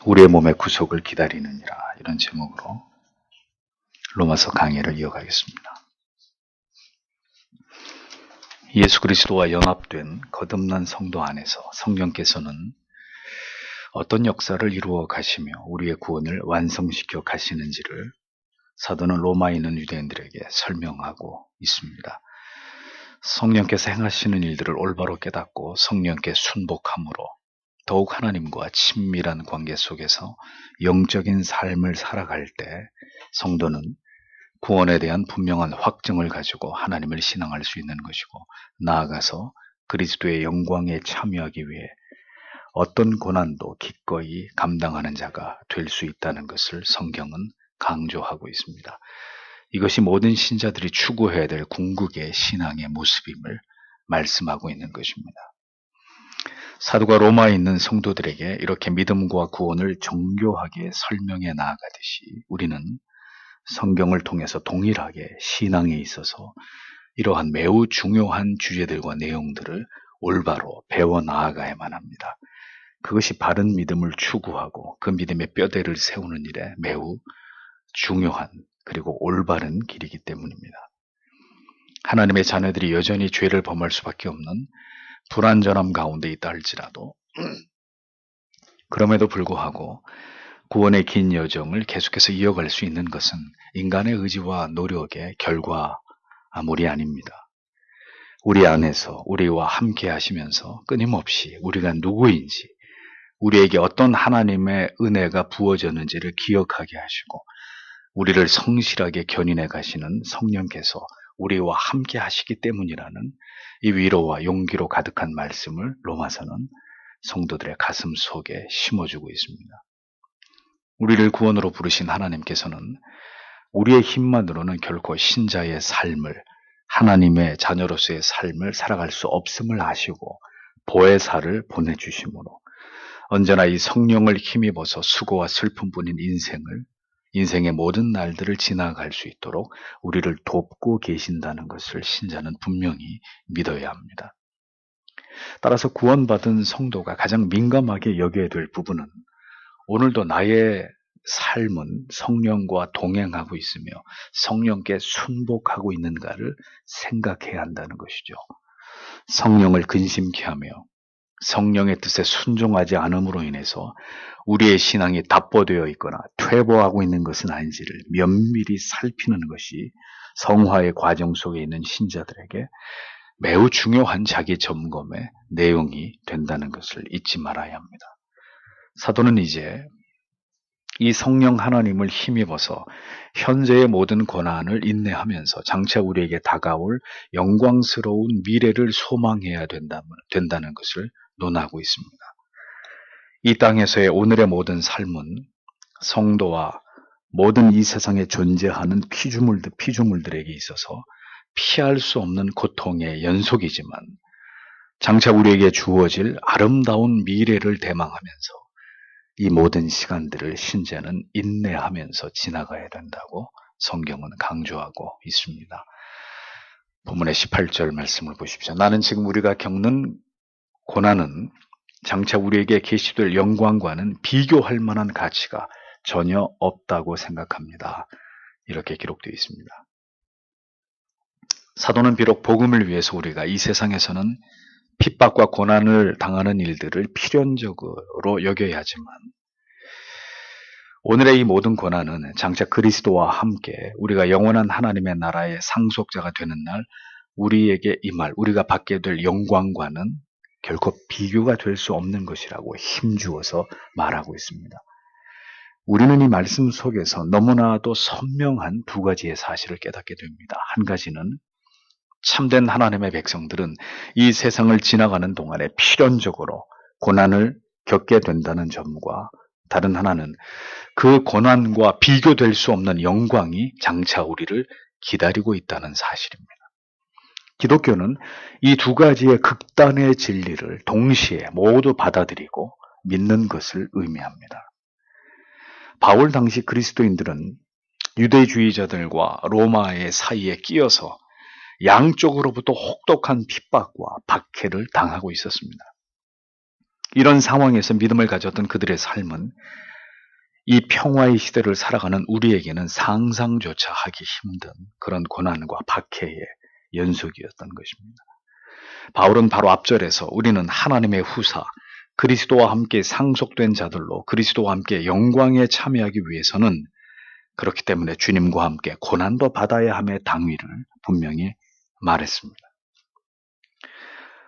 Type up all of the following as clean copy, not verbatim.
우리의 몸의 구속을 기다리느니라, 이런 제목으로 로마서 강해를 이어가겠습니다. 예수 그리스도와 연합된 거듭난 성도 안에서 성령께서는 어떤 역사를 이루어 가시며 우리의 구원을 완성시켜 가시는지를 사도는 로마에 있는 유대인들에게 설명하고 있습니다. 성령께서 행하시는 일들을 올바로 깨닫고 성령께 순복함으로 더욱 하나님과 친밀한 관계 속에서 영적인 삶을 살아갈 때 성도는 구원에 대한 분명한 확증을 가지고 하나님을 신앙할 수 있는 것이고, 나아가서 그리스도의 영광에 참여하기 위해 어떤 고난도 기꺼이 감당하는 자가 될 수 있다는 것을 성경은 강조하고 있습니다. 이것이 모든 신자들이 추구해야 될 궁극의 신앙의 모습임을 말씀하고 있는 것입니다. 사도가 로마에 있는 성도들에게 이렇게 믿음과 구원을 정교하게 설명해 나아가듯이 우리는 성경을 통해서 동일하게 신앙에 있어서 이러한 매우 중요한 주제들과 내용들을 올바로 배워 나아가야만 합니다. 그것이 바른 믿음을 추구하고 그 믿음의 뼈대를 세우는 일에 매우 중요한 그리고 올바른 길이기 때문입니다. 하나님의 자녀들이 여전히 죄를 범할 수밖에 없는 불완전함 가운데 있다 할지라도 그럼에도 불구하고 구원의 긴 여정을 계속해서 이어갈 수 있는 것은 인간의 의지와 노력의 결과물이 아닙니다. 우리 안에서 우리와 함께 하시면서 끊임없이 우리가 누구인지, 우리에게 어떤 하나님의 은혜가 부어졌는지를 기억하게 하시고 우리를 성실하게 견인해 가시는 성령께서 우리와 함께 하시기 때문이라는 이 위로와 용기로 가득한 말씀을 로마서는 성도들의 가슴 속에 심어주고 있습니다. 우리를 구원으로 부르신 하나님께서는 우리의 힘만으로는 결코 신자의 삶을, 하나님의 자녀로서의 삶을 살아갈 수 없음을 아시고 보혜사를 보내주심으로 언제나 이 성령을 힘입어서 수고와 슬픔뿐인 인생의 모든 날들을 지나갈 수 있도록 우리를 돕고 계신다는 것을 신자는 분명히 믿어야 합니다. 따라서 구원받은 성도가 가장 민감하게 여겨야 될 부분은 오늘도 나의 삶은 성령과 동행하고 있으며 성령께 순복하고 있는가를 생각해야 한다는 것이죠. 성령을 근심케 하며 성령의 뜻에 순종하지 않음으로 인해서 우리의 신앙이 답보되어 있거나 퇴보하고 있는 것은 아닌지를 면밀히 살피는 것이 성화의 과정 속에 있는 신자들에게 매우 중요한 자기 점검의 내용이 된다는 것을 잊지 말아야 합니다. 사도는 이제 이 성령 하나님을 힘입어서 현재의 모든 고난을 인내하면서 장차 우리에게 다가올 영광스러운 미래를 소망해야 된다는 것을 논하고 있습니다. 이 땅에서의 오늘의 모든 삶은 성도와 모든 이 세상에 존재하는 피조물들에게 있어서 피할 수 없는 고통의 연속이지만 장차 우리에게 주어질 아름다운 미래를 대망하면서 이 모든 시간들을 신자는 인내하면서 지나가야 된다고 성경은 강조하고 있습니다. 본문의 18절 말씀을 보십시오. 나는 지금 우리가 겪는 고난은 장차 우리에게 계시될 영광과는 비교할 만한 가치가 전혀 없다고 생각합니다. 이렇게 기록되어 있습니다. 사도는 비록 복음을 위해서 우리가 이 세상에서는 핍박과 고난을 당하는 일들을 필연적으로 여겨야 하지만 오늘의 이 모든 고난은 장차 그리스도와 함께 우리가 영원한 하나님의 나라의 상속자가 되는 날 우리에게 임할, 우리가 받게 될 영광과는 결코 비교가 될 수 없는 것이라고 힘주어서 말하고 있습니다. 우리는 이 말씀 속에서 너무나도 선명한 두 가지의 사실을 깨닫게 됩니다. 한 가지는 참된 하나님의 백성들은 이 세상을 지나가는 동안에 필연적으로 고난을 겪게 된다는 점과 다른 하나는 그 고난과 비교될 수 없는 영광이 장차 우리를 기다리고 있다는 사실입니다. 기독교는 이 두 가지의 극단의 진리를 동시에 모두 받아들이고 믿는 것을 의미합니다. 바울 당시 그리스도인들은 유대주의자들과 로마의 사이에 끼어서 양쪽으로부터 혹독한 핍박과 박해를 당하고 있었습니다. 이런 상황에서 믿음을 가졌던 그들의 삶은 이 평화의 시대를 살아가는 우리에게는 상상조차 하기 힘든 그런 고난과 박해의 연속이었던 것입니다. 바울은 바로 앞절에서 우리는 하나님의 후사, 그리스도와 함께 상속된 자들로 그리스도와 함께 영광에 참여하기 위해서는 그렇기 때문에 주님과 함께 고난도 받아야 함의 당위를 분명히 말했습니다.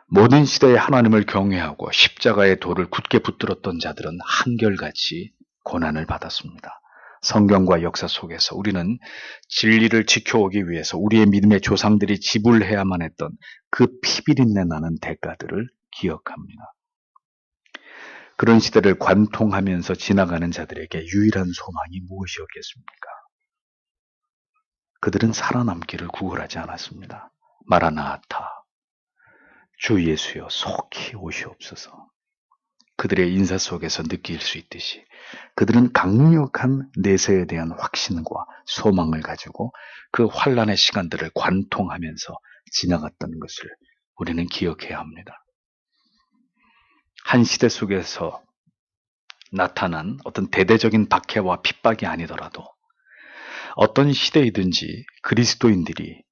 모든 시대에 하나님을 경외하고 십자가의 도를 굳게 붙들었던 자들은 한결같이 고난을 받았습니다. 성경과 역사 속에서 우리는 진리를 지켜오기 위해서 우리의 믿음의 조상들이 지불해야만 했던 그 피비린내 나는 대가들을 기억합니다. 그런 시대를 관통하면서 지나가는 자들에게 유일한 소망이 무엇이었겠습니까? 그들은 살아남기를 구걸하지 않았습니다. 마라나타, 주 예수여 속히 오시옵소서. 그들의 인사 속에서 느낄 수 있듯이 그들은 강력한 내세에 대한 확신과 소망을 가지고 그 환난의 시간들을 관통하면서 지나갔던 것을 우리는 기억해야 합니다. 한 시대 속에서 나타난 어떤 대대적인 박해와 핍박이 아니더라도 어떤 시대이든지 그리스도인들이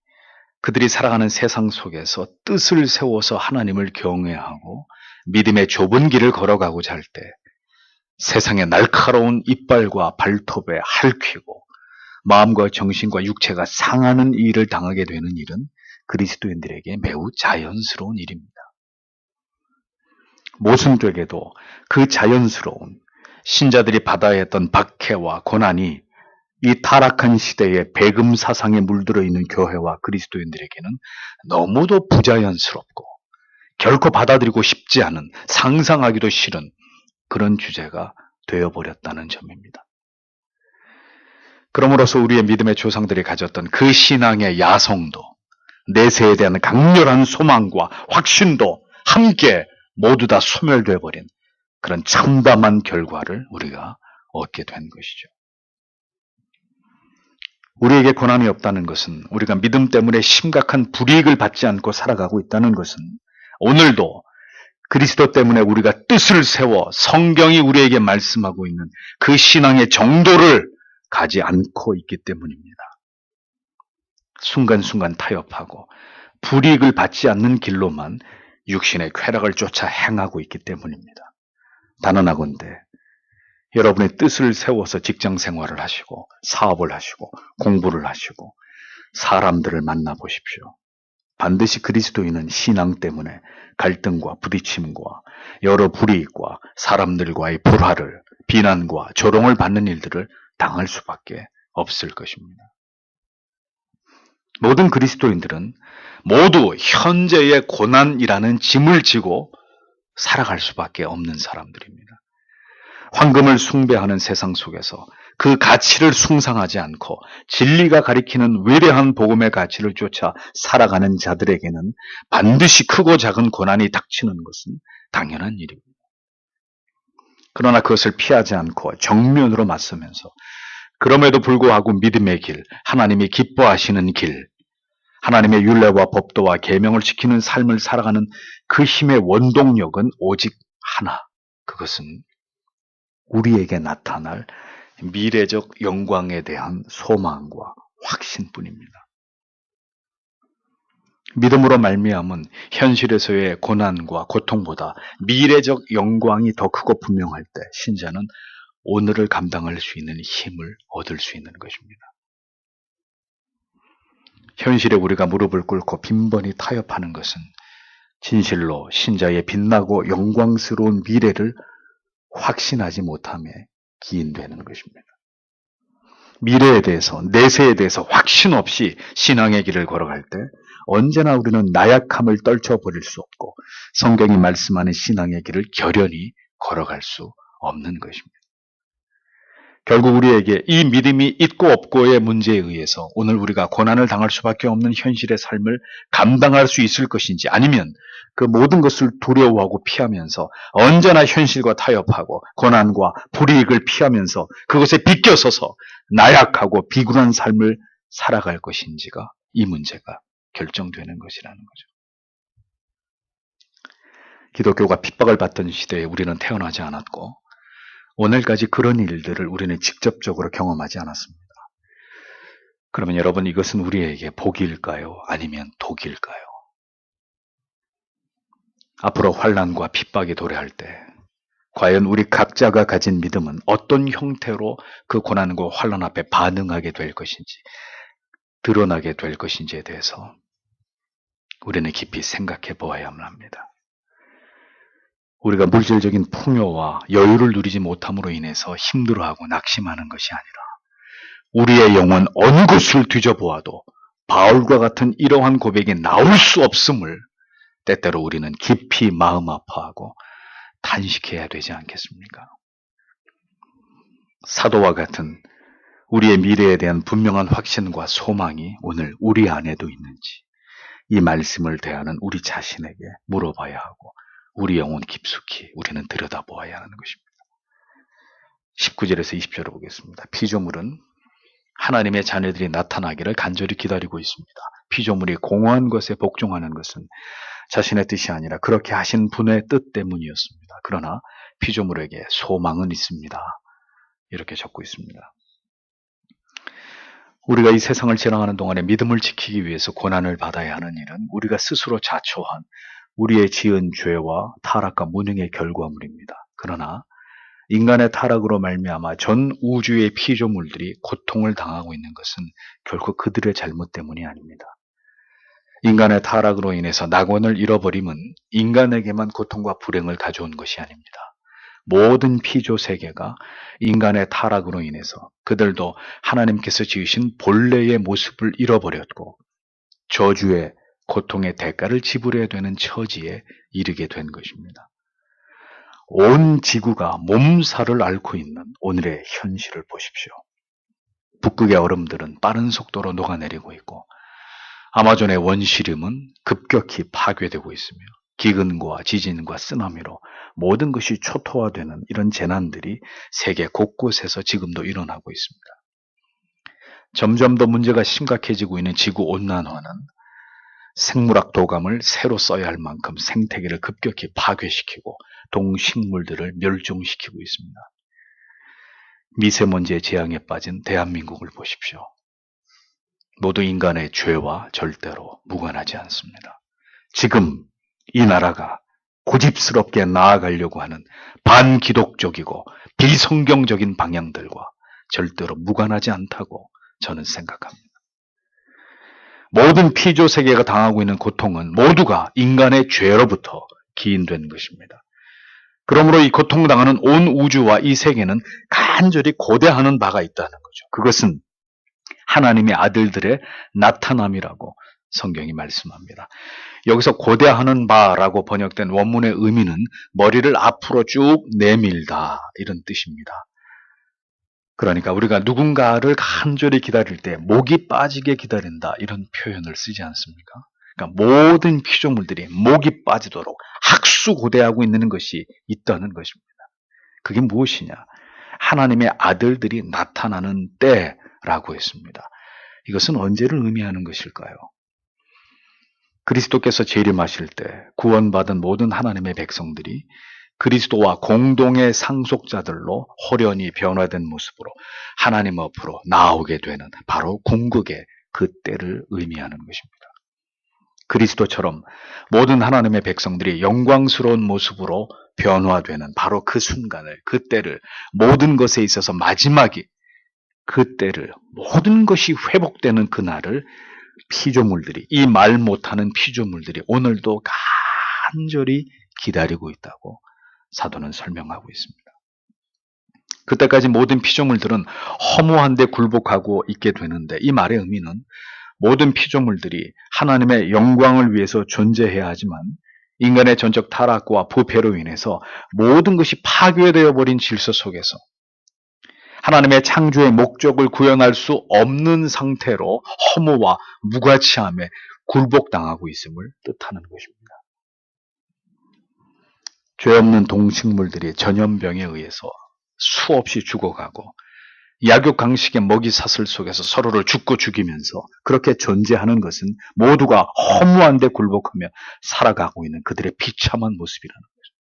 그들이 살아가는 세상 속에서 뜻을 세워서 하나님을 경외하고 믿음의 좁은 길을 걸어가고자 할 때 세상의 날카로운 이빨과 발톱에 핥히고 마음과 정신과 육체가 상하는 일을 당하게 되는 일은 그리스도인들에게 매우 자연스러운 일입니다. 모순되게도 그 자연스러운 신자들이 받아야 했던 박해와 고난이 이 타락한 시대의 배금 사상에 물들어 있는 교회와 그리스도인들에게는 너무도 부자연스럽고 결코 받아들이고 싶지 않은, 상상하기도 싫은 그런 주제가 되어버렸다는 점입니다. 그러므로서 우리의 믿음의 조상들이 가졌던 그 신앙의 야성도, 내세에 대한 강렬한 소망과 확신도 함께 모두 다 소멸되어 버린 그런 참담한 결과를 우리가 얻게 된 것이죠. 우리에게 고난이 없다는 것은, 우리가 믿음 때문에 심각한 불이익을 받지 않고 살아가고 있다는 것은, 오늘도 그리스도 때문에 우리가 뜻을 세워 성경이 우리에게 말씀하고 있는 그 신앙의 정도를 가지 않고 있기 때문입니다. 순간순간 타협하고 불이익을 받지 않는 길로만 육신의 쾌락을 쫓아 행하고 있기 때문입니다. 단언하건대 여러분의 뜻을 세워서 직장 생활을 하시고 사업을 하시고 공부를 하시고 사람들을 만나보십시오. 반드시 그리스도인은 신앙 때문에 갈등과 부딪힘과 여러 불이익과 사람들과의 불화를, 비난과 조롱을 받는 일들을 당할 수밖에 없을 것입니다. 모든 그리스도인들은 모두 현재의 고난이라는 짐을 지고 살아갈 수밖에 없는 사람들입니다. 황금을 숭배하는 세상 속에서 그 가치를 숭상하지 않고 진리가 가리키는 위대한 복음의 가치를 쫓아 살아가는 자들에게는 반드시 크고 작은 고난이 닥치는 것은 당연한 일입니다. 그러나 그것을 피하지 않고 정면으로 맞서면서 그럼에도 불구하고 믿음의 길, 하나님이 기뻐하시는 길, 하나님의 율례와 법도와 계명을 지키는 삶을 살아가는 그 힘의 원동력은 오직 하나, 그것은 우리에게 나타날 미래적 영광에 대한 소망과 확신뿐입니다. 믿음으로 말미암은 현실에서의 고난과 고통보다 미래적 영광이 더 크고 분명할 때 신자는 오늘을 감당할 수 있는 힘을 얻을 수 있는 것입니다. 현실에 우리가 무릎을 꿇고 빈번히 타협하는 것은 진실로 신자의 빛나고 영광스러운 미래를 확신하지 못함에 기인되는 것입니다. 미래에 대해서, 내세에 대해서 확신 없이 신앙의 길을 걸어갈 때 언제나 우리는 나약함을 떨쳐버릴 수 없고 성경이 말씀하는 신앙의 길을 결연히 걸어갈 수 없는 것입니다. 결국 우리에게 이 믿음이 있고 없고의 문제에 의해서 오늘 우리가 고난을 당할 수밖에 없는 현실의 삶을 감당할 수 있을 것인지, 아니면 그 모든 것을 두려워하고 피하면서 언제나 현실과 타협하고 고난과 불이익을 피하면서 그것에 비껴서서 나약하고 비굴한 삶을 살아갈 것인지가, 이 문제가 결정되는 것이라는 거죠. 기독교가 핍박을 받던 시대에 우리는 태어나지 않았고 오늘까지 그런 일들을 우리는 직접적으로 경험하지 않았습니다. 그러면 여러분, 이것은 우리에게 복일까요? 아니면 독일까요? 앞으로 환난과 핍박이 도래할 때 과연 우리 각자가 가진 믿음은 어떤 형태로 그 고난과 환난 앞에 반응하게 될 것인지, 드러나게 될 것인지에 대해서 우리는 깊이 생각해 보아야만 합니다. 우리가 물질적인 풍요와 여유를 누리지 못함으로 인해서 힘들어하고 낙심하는 것이 아니라 우리의 영혼 어느 곳을 뒤져보아도 바울과 같은 이러한 고백이 나올 수 없음을 때때로 우리는 깊이 마음 아파하고 탄식해야 되지 않겠습니까? 사도와 같은 우리의 미래에 대한 분명한 확신과 소망이 오늘 우리 안에도 있는지, 이 말씀을 대하는 우리 자신에게 물어봐야 하고 우리 영혼 깊숙이 우리는 들여다보아야 하는 것입니다. 19절에서 20절을 보겠습니다. 피조물은 하나님의 자녀들이 나타나기를 간절히 기다리고 있습니다. 피조물이 공허한 것에 복종하는 것은 자신의 뜻이 아니라 그렇게 하신 분의 뜻 때문이었습니다. 그러나 피조물에게 소망은 있습니다. 이렇게 적고 있습니다. 우리가 이 세상을 지나가는 동안에 믿음을 지키기 위해서 고난을 받아야 하는 일은 우리가 스스로 자초한 우리의 지은 죄와 타락과 무능의 결과물입니다. 그러나 인간의 타락으로 말미암아 전 우주의 피조물들이 고통을 당하고 있는 것은 결코 그들의 잘못 때문이 아닙니다. 인간의 타락으로 인해서 낙원을 잃어버림은 인간에게만 고통과 불행을 가져온 것이 아닙니다. 모든 피조 세계가 인간의 타락으로 인해서 그들도 하나님께서 지으신 본래의 모습을 잃어버렸고 저주의 고통의 대가를 지불해야 되는 처지에 이르게 된 것입니다. 온 지구가 몸살을 앓고 있는 오늘의 현실을 보십시오. 북극의 얼음들은 빠른 속도로 녹아내리고 있고 아마존의 원시림은 급격히 파괴되고 있으며 기근과 지진과 쓰나미로 모든 것이 초토화되는 이런 재난들이 세계 곳곳에서 지금도 일어나고 있습니다. 점점 더 문제가 심각해지고 있는 지구온난화는 생물학 도감을 새로 써야 할 만큼 생태계를 급격히 파괴시키고 동식물들을 멸종시키고 있습니다. 미세먼지의 재앙에 빠진 대한민국을 보십시오. 모두 인간의 죄와 절대로 무관하지 않습니다. 지금 이 나라가 고집스럽게 나아가려고 하는 반기독적이고 비성경적인 방향들과 절대로 무관하지 않다고 저는 생각합니다. 모든 피조 세계가 당하고 있는 고통은 모두가 인간의 죄로부터 기인된 것입니다. 그러므로 이 고통당하는 온 우주와 이 세계는 간절히 고대하는 바가 있다는 거죠. 그것은 하나님의 아들들의 나타남이라고 성경이 말씀합니다. 여기서 고대하는 바라고 번역된 원문의 의미는 머리를 앞으로 쭉 내밀다, 이런 뜻입니다. 그러니까 우리가 누군가를 간절히 기다릴 때 목이 빠지게 기다린다, 이런 표현을 쓰지 않습니까? 그러니까 모든 피조물들이 목이 빠지도록 학수고대하고 있는 것이 있다는 것입니다. 그게 무엇이냐? 하나님의 아들들이 나타나는 때라고 했습니다. 이것은 언제를 의미하는 것일까요? 그리스도께서 재림하실 때 구원받은 모든 하나님의 백성들이 그리스도와 공동의 상속자들로 호련히 변화된 모습으로 하나님 앞으로 나오게 되는 바로 궁극의 그 때를 의미하는 것입니다. 그리스도처럼 모든 하나님의 백성들이 영광스러운 모습으로 변화되는 바로 그 순간을, 그 때를, 모든 것에 있어서 마지막이 그 때를, 모든 것이 회복되는 그날을 피조물들이, 이 말 못하는 피조물들이 오늘도 간절히 기다리고 있다고 사도는 설명하고 있습니다. 그때까지 모든 피조물들은 허무한 데 굴복하고 있게 되는데, 이 말의 의미는 모든 피조물들이 하나님의 영광을 위해서 존재해야 하지만 인간의 전적 타락과 부패로 인해서 모든 것이 파괴되어 버린 질서 속에서 하나님의 창조의 목적을 구현할 수 없는 상태로 허무와 무가치함에 굴복당하고 있음을 뜻하는 것입니다. 죄 없는 동식물들이 전염병에 의해서 수없이 죽어가고 약육강식의 먹이 사슬 속에서 서로를 죽고 죽이면서 그렇게 존재하는 것은 모두가 허무한 데 굴복하며 살아가고 있는 그들의 비참한 모습이라는 거죠.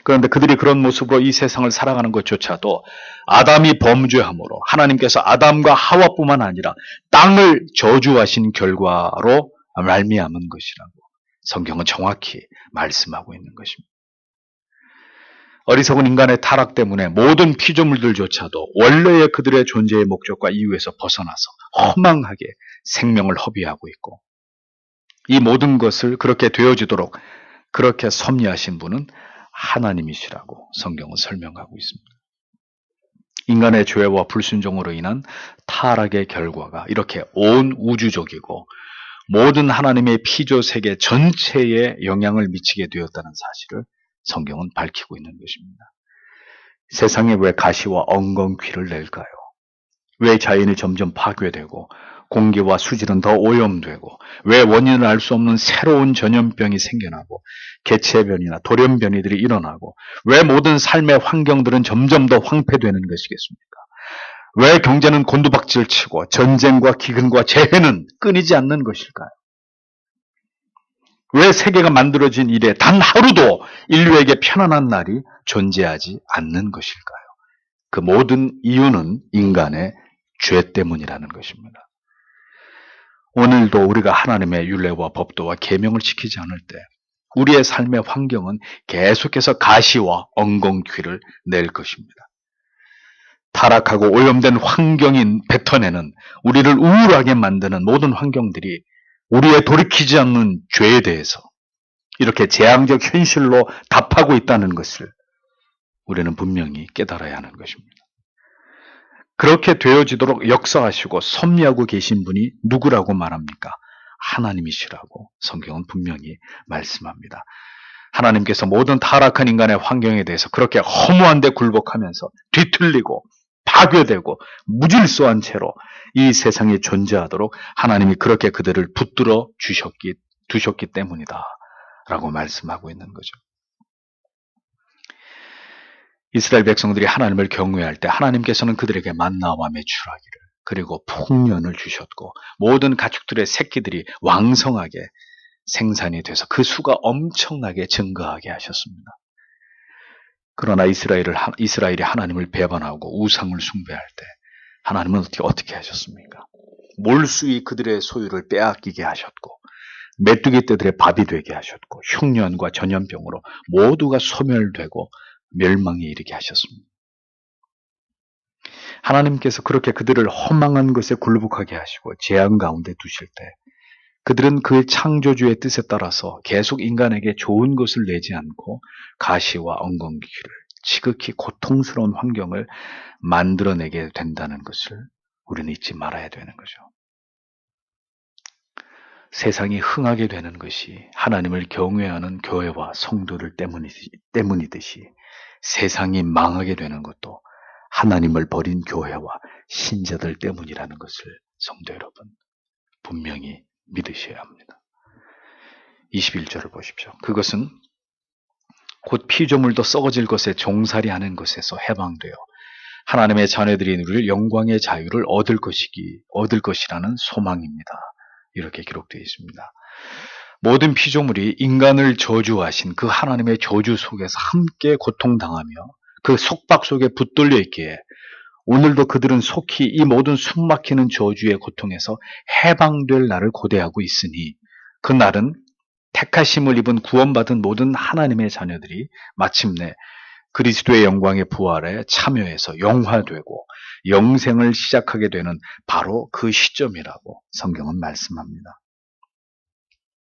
그런데 그들이 그런 모습으로 이 세상을 살아가는 것조차도 아담이 범죄함으로 하나님께서 아담과 하와뿐만 아니라 땅을 저주하신 결과로 말미암은 것이라고 성경은 정확히 말씀하고 있는 것입니다. 어리석은 인간의 타락 때문에 모든 피조물들조차도 원래의 그들의 존재의 목적과 이유에서 벗어나서 허망하게 생명을 허비하고 있고, 이 모든 것을 그렇게 되어지도록 그렇게 섭리하신 분은 하나님이시라고 성경은 설명하고 있습니다. 인간의 죄와 불순종으로 인한 타락의 결과가 이렇게 온 우주적이고 모든 하나님의 피조 세계 전체에 영향을 미치게 되었다는 사실을 성경은 밝히고 있는 것입니다. 세상에 왜 가시와 엉겅퀴를 낼까요? 왜 자연이 점점 파괴되고 공기와 수질은 더 오염되고 왜 원인을 알 수 없는 새로운 전염병이 생겨나고 개체변이나 돌연변이들이 일어나고 왜 모든 삶의 환경들은 점점 더 황폐되는 것이겠습니까? 왜 경제는 곤두박질 치고 전쟁과 기근과 재해는 끊이지 않는 것일까요? 왜 세계가 만들어진 이래 단 하루도 인류에게 편안한 날이 존재하지 않는 것일까요? 그 모든 이유는 인간의 죄 때문이라는 것입니다. 오늘도 우리가 하나님의 율례와 법도와 계명을 지키지 않을 때 우리의 삶의 환경은 계속해서 가시와 엉겅퀴를 낼 것입니다. 타락하고 오염된 환경인 뱉어내는 우리를 우울하게 만드는 모든 환경들이 우리의 돌이키지 않는 죄에 대해서 이렇게 재앙적 현실로 답하고 있다는 것을 우리는 분명히 깨달아야 하는 것입니다. 그렇게 되어지도록 역사하시고 섭리하고 계신 분이 누구라고 말합니까? 하나님이시라고 성경은 분명히 말씀합니다. 하나님께서 모든 타락한 인간의 환경에 대해서 그렇게 허무한 데 굴복하면서 뒤틀리고 파괴되고 무질서한 채로 이 세상에 존재하도록 하나님이 그렇게 그들을 붙들어 두셨기 때문이다 라고 말씀하고 있는 거죠. 이스라엘 백성들이 하나님을 경외할 때 하나님께서는 그들에게 만나와 메추라기를 그리고 풍년을 주셨고 모든 가축들의 새끼들이 왕성하게 생산이 돼서 그 수가 엄청나게 증가하게 하셨습니다. 그러나 이스라엘이 하나님을 배반하고 우상을 숭배할 때 하나님은 어떻게 하셨습니까? 몰수히 그들의 소유를 빼앗기게 하셨고 메뚜기 떼들의 밥이 되게 하셨고 흉년과 전염병으로 모두가 소멸되고 멸망에 이르게 하셨습니다. 하나님께서 그렇게 그들을 허망한 것에 굴복하게 하시고 재앙 가운데 두실 때 그들은 그 창조주의 뜻에 따라서 계속 인간에게 좋은 것을 내지 않고 가시와 엉겅퀴를 지극히 고통스러운 환경을 만들어내게 된다는 것을 우리는 잊지 말아야 되는 거죠. 세상이 흥하게 되는 것이 하나님을 경외하는 교회와 성도들 때문이듯이 세상이 망하게 되는 것도 하나님을 버린 교회와 신자들 때문이라는 것을 성도 여러분 분명히 믿으셔야 합니다. 21절을 보십시오. 그것은 곧 피조물도 썩어질 것에 종살이 하는 것에서 해방되어 하나님의 자녀들이 누릴 영광의 자유를 얻을 것이라는 소망입니다. 이렇게 기록되어 있습니다. 모든 피조물이 인간을 저주하신 그 하나님의 저주 속에서 함께 고통당하며 그 속박 속에 붙들려 있기에 오늘도 그들은 속히 이 모든 숨막히는 저주의 고통에서 해방될 날을 고대하고 있으니 그 날은 택하심을 입은 구원받은 모든 하나님의 자녀들이 마침내 그리스도의 영광의 부활에 참여해서 영화되고 영생을 시작하게 되는 바로 그 시점이라고 성경은 말씀합니다.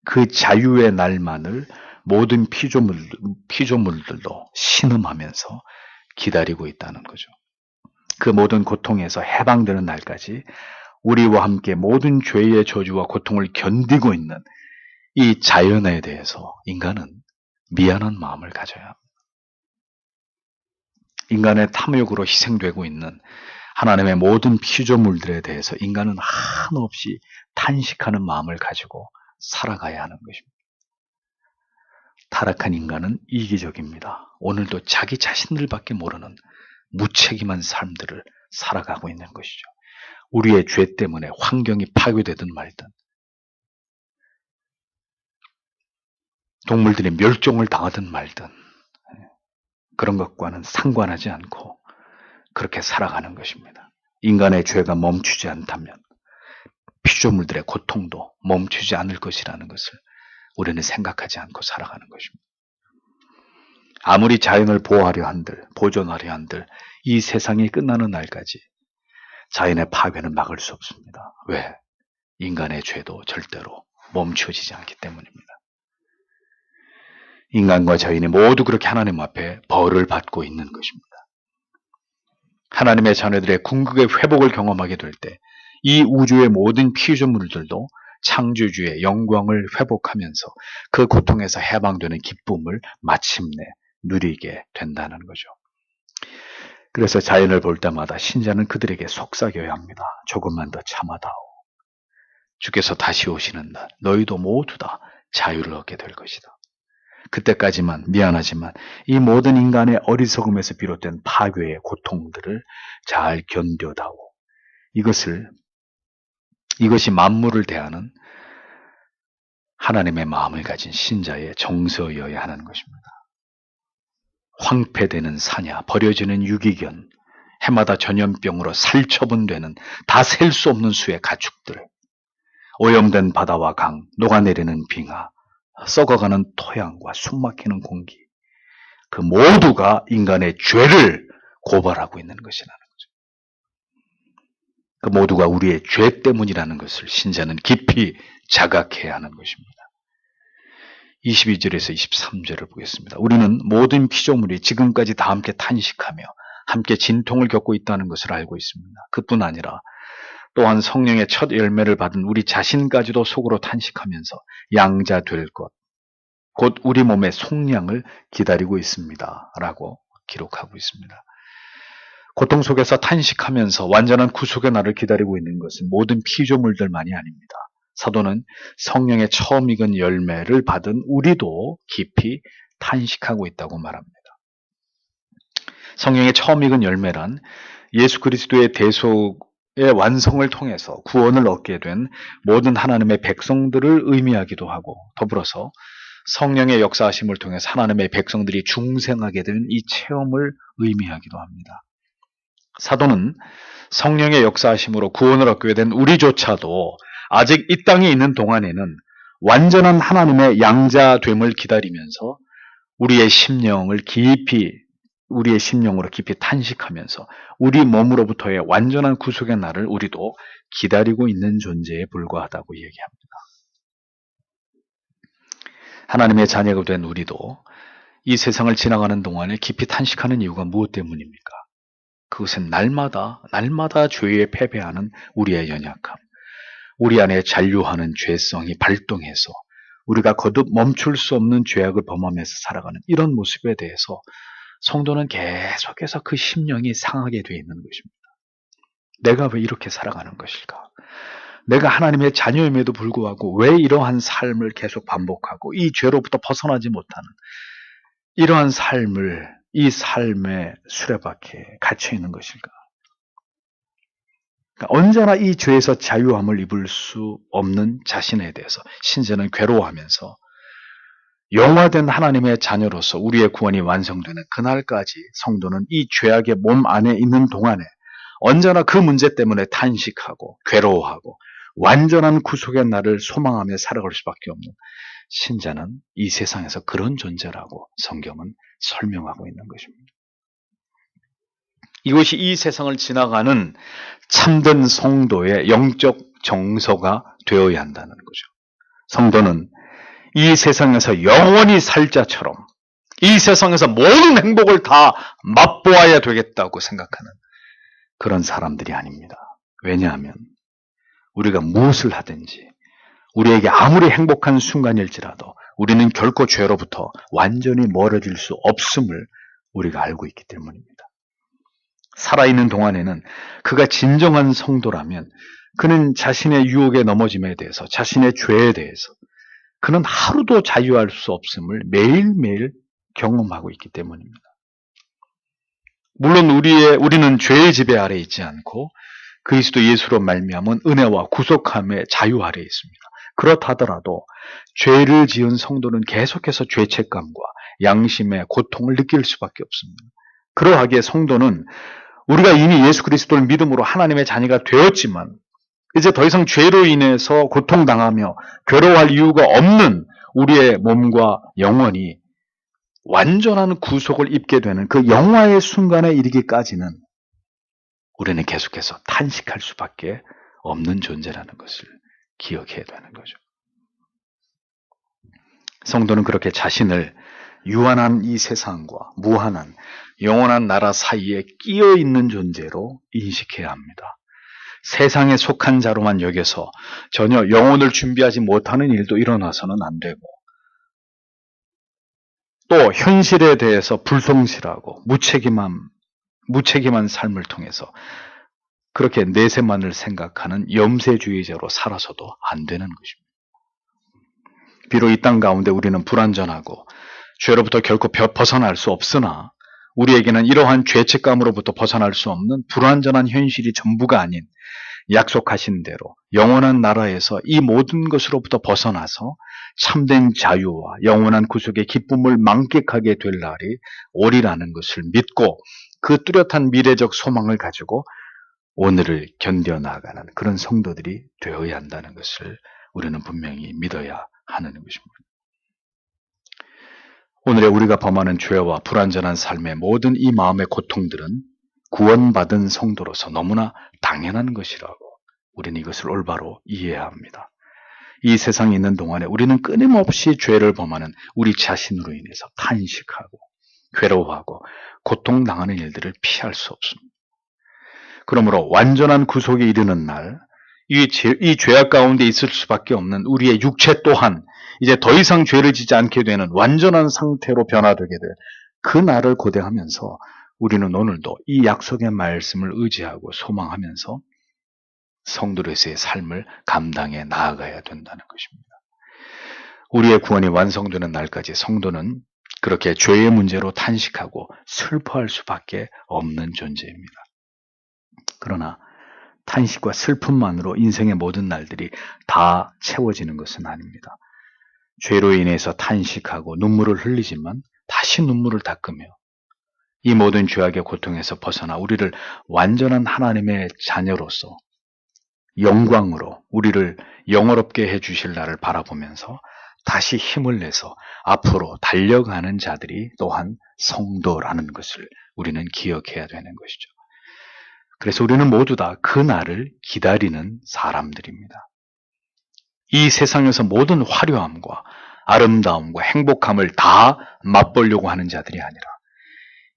그 자유의 날만을 모든 피조물들도 신음하면서 기다리고 있다는 거죠. 그 모든 고통에서 해방되는 날까지 우리와 함께 모든 죄의 저주와 고통을 견디고 있는 이 자연에 대해서 인간은 미안한 마음을 가져야 합니다. 인간의 탐욕으로 희생되고 있는 하나님의 모든 피조물들에 대해서 인간은 한없이 탄식하는 마음을 가지고 살아가야 하는 것입니다. 타락한 인간은 이기적입니다. 오늘도 자기 자신들밖에 모르는 무책임한 삶들을 살아가고 있는 것이죠. 우리의 죄 때문에 환경이 파괴되든 말든 동물들이 멸종을 당하든 말든 그런 것과는 상관하지 않고 그렇게 살아가는 것입니다. 인간의 죄가 멈추지 않다면 피조물들의 고통도 멈추지 않을 것이라는 것을 우리는 생각하지 않고 살아가는 것입니다. 아무리 자연을 보호하려 한들, 보존하려 한들 이 세상이 끝나는 날까지 자연의 파괴는 막을 수 없습니다. 왜? 인간의 죄도 절대로 멈춰지지 않기 때문입니다. 인간과 자연이 모두 그렇게 하나님 앞에 벌을 받고 있는 것입니다. 하나님의 자녀들의 궁극의 회복을 경험하게 될 때 이 우주의 모든 피조물들도 창조주의 영광을 회복하면서 그 고통에서 해방되는 기쁨을 마침내 누리게 된다는 거죠. 그래서 자연을 볼 때마다 신자는 그들에게 속삭여야 합니다. 조금만 더 참아다오. 주께서 다시 오시는 날 너희도 모두 다 자유를 얻게 될 것이다. 그때까지만 미안하지만 이 모든 인간의 어리석음에서 비롯된 파괴의 고통들을 잘 견뎌다오. 이것이 만물을 대하는 하나님의 마음을 가진 신자의 정서여야 하는 것입니다. 황폐되는 사냐, 버려지는 유기견, 해마다 전염병으로 살처분되는 다 셀 수 없는 수의 가축들, 오염된 바다와 강, 녹아내리는 빙하, 썩어가는 토양과 숨막히는 공기, 그 모두가 인간의 죄를 고발하고 있는 것이라는 거죠. 그 모두가 우리의 죄 때문이라는 것을 신자는 깊이 자각해야 하는 것입니다. 22절에서 23절을 보겠습니다. 우리는 모든 피조물이 지금까지 다 함께 탄식하며 함께 진통을 겪고 있다는 것을 알고 있습니다. 그뿐 아니라 또한 성령의 첫 열매를 받은 우리 자신까지도 속으로 탄식하면서 양자 될 것, 곧 우리 몸의 속량을 기다리고 있습니다. 라고 기록하고 있습니다. 고통 속에서 탄식하면서 완전한 구속의 날을 기다리고 있는 것은 모든 피조물들만이 아닙니다. 사도는 성령의 처음 익은 열매를 받은 우리도 깊이 탄식하고 있다고 말합니다. 성령의 처음 익은 열매란 예수 그리스도의 대속의 완성을 통해서 구원을 얻게 된 모든 하나님의 백성들을 의미하기도 하고 더불어서 성령의 역사하심을 통해서 하나님의 백성들이 중생하게 된 이 체험을 의미하기도 합니다. 사도는 성령의 역사하심으로 구원을 얻게 된 우리조차도 아직 이 땅에 있는 동안에는 완전한 하나님의 양자됨을 기다리면서 우리의 심령으로 깊이 탄식하면서 우리 몸으로부터의 완전한 구속의 날을 우리도 기다리고 있는 존재에 불과하다고 얘기합니다. 하나님의 자녀가 된 우리도 이 세상을 지나가는 동안에 깊이 탄식하는 이유가 무엇 때문입니까? 그것은 날마다 죄에 패배하는 우리의 연약함, 우리 안에 잔류하는 죄성이 발동해서 우리가 거듭 멈출 수 없는 죄악을 범하면서 살아가는 이런 모습에 대해서 성도는 계속해서 그 심령이 상하게 되어 있는 것입니다. 내가 왜 이렇게 살아가는 것일까? 내가 하나님의 자녀임에도 불구하고 왜 이러한 삶을 계속 반복하고 이 죄로부터 벗어나지 못하는 이러한 이 삶의 수레바퀴에 갇혀 있는 것일까? 그러니까 언제나 이 죄에서 자유함을 입을 수 없는 자신에 대해서 신자는 괴로워하면서 영화된 하나님의 자녀로서 우리의 구원이 완성되는 그날까지 성도는 이 죄악의 몸 안에 있는 동안에 언제나 그 문제 때문에 탄식하고 괴로워하고 완전한 구속의 날을 소망하며 살아갈 수밖에 없는 신자는 이 세상에서 그런 존재라고 성경은 설명하고 있는 것입니다. 이것이 이 세상을 지나가는 참된 성도의 영적 정서가 되어야 한다는 거죠. 성도는 이 세상에서 영원히 살 자처럼 이 세상에서 모든 행복을 다 맛보아야 되겠다고 생각하는 그런 사람들이 아닙니다. 왜냐하면 우리가 무엇을 하든지 우리에게 아무리 행복한 순간일지라도 우리는 결코 죄로부터 완전히 멀어질 수 없음을 우리가 알고 있기 때문입니다. 살아있는 동안에는 그가 진정한 성도라면 그는 자신의 유혹에 넘어짐에 대해서 자신의 죄에 대해서 그는 하루도 자유할 수 없음을 매일매일 경험하고 있기 때문입니다. 물론 우리는 죄의 지배 아래 있지 않고 그리스도 예수로 말미암은 은혜와 구속함의 자유 아래 있습니다. 그렇다더라도 죄를 지은 성도는 계속해서 죄책감과 양심의 고통을 느낄 수밖에 없습니다. 그러하기에 성도는 우리가 이미 예수 그리스도를 믿음으로 하나님의 자녀가 되었지만 이제 더 이상 죄로 인해서 고통당하며 괴로워할 이유가 없는 우리의 몸과 영혼이 완전한 구속을 입게 되는 그 영화의 순간에 이르기까지는 우리는 계속해서 탄식할 수밖에 없는 존재라는 것을 기억해야 되는 거죠. 성도는 그렇게 자신을 유한한 이 세상과 무한한 영원한 나라 사이에 끼어 있는 존재로 인식해야 합니다. 세상에 속한 자로만 여겨서 전혀 영혼을 준비하지 못하는 일도 일어나서는 안 되고, 또 현실에 대해서 불성실하고 무책임한 삶을 통해서 그렇게 내세만을 생각하는 염세주의자로 살아서도 안 되는 것입니다. 비록 이 땅 가운데 우리는 불완전하고 죄로부터 결코 벗어날 수 없으나 우리에게는 이러한 죄책감으로부터 벗어날 수 없는 불완전한 현실이 전부가 아닌 약속하신 대로 영원한 나라에서 이 모든 것으로부터 벗어나서 참된 자유와 영원한 구속의 기쁨을 만끽하게 될 날이 오리라는 것을 믿고 그 뚜렷한 미래적 소망을 가지고 오늘을 견뎌나가는 그런 성도들이 되어야 한다는 것을 우리는 분명히 믿어야 하는 것입니다. 오늘의 우리가 범하는 죄와 불완전한 삶의 모든 이 마음의 고통들은 구원받은 성도로서 너무나 당연한 것이라고 우리는 이것을 올바로 이해해야 합니다. 이 세상에 있는 동안에 우리는 끊임없이 죄를 범하는 우리 자신으로 인해서 탄식하고 괴로워하고 고통당하는 일들을 피할 수 없습니다. 그러므로 완전한 구속에 이르는 날, 이 죄악 가운데 있을 수밖에 없는 우리의 육체 또한 이제 더 이상 죄를 짓지 않게 되는 완전한 상태로 변화되게 될 그 날을 고대하면서 우리는 오늘도 이 약속의 말씀을 의지하고 소망하면서 성도로서의 삶을 감당해 나아가야 된다는 것입니다. 우리의 구원이 완성되는 날까지 성도는 그렇게 죄의 문제로 탄식하고 슬퍼할 수밖에 없는 존재입니다. 그러나 탄식과 슬픔만으로 인생의 모든 날들이 다 채워지는 것은 아닙니다. 죄로 인해서 탄식하고 눈물을 흘리지만 다시 눈물을 닦으며 이 모든 죄악의 고통에서 벗어나 우리를 완전한 하나님의 자녀로서 영광으로 우리를 영화롭게 해주실 날을 바라보면서 다시 힘을 내서 앞으로 달려가는 자들이 또한 성도라는 것을 우리는 기억해야 되는 것이죠. 그래서 우리는 모두 다 그 날을 기다리는 사람들입니다. 이 세상에서 모든 화려함과 아름다움과 행복함을 다 맛보려고 하는 자들이 아니라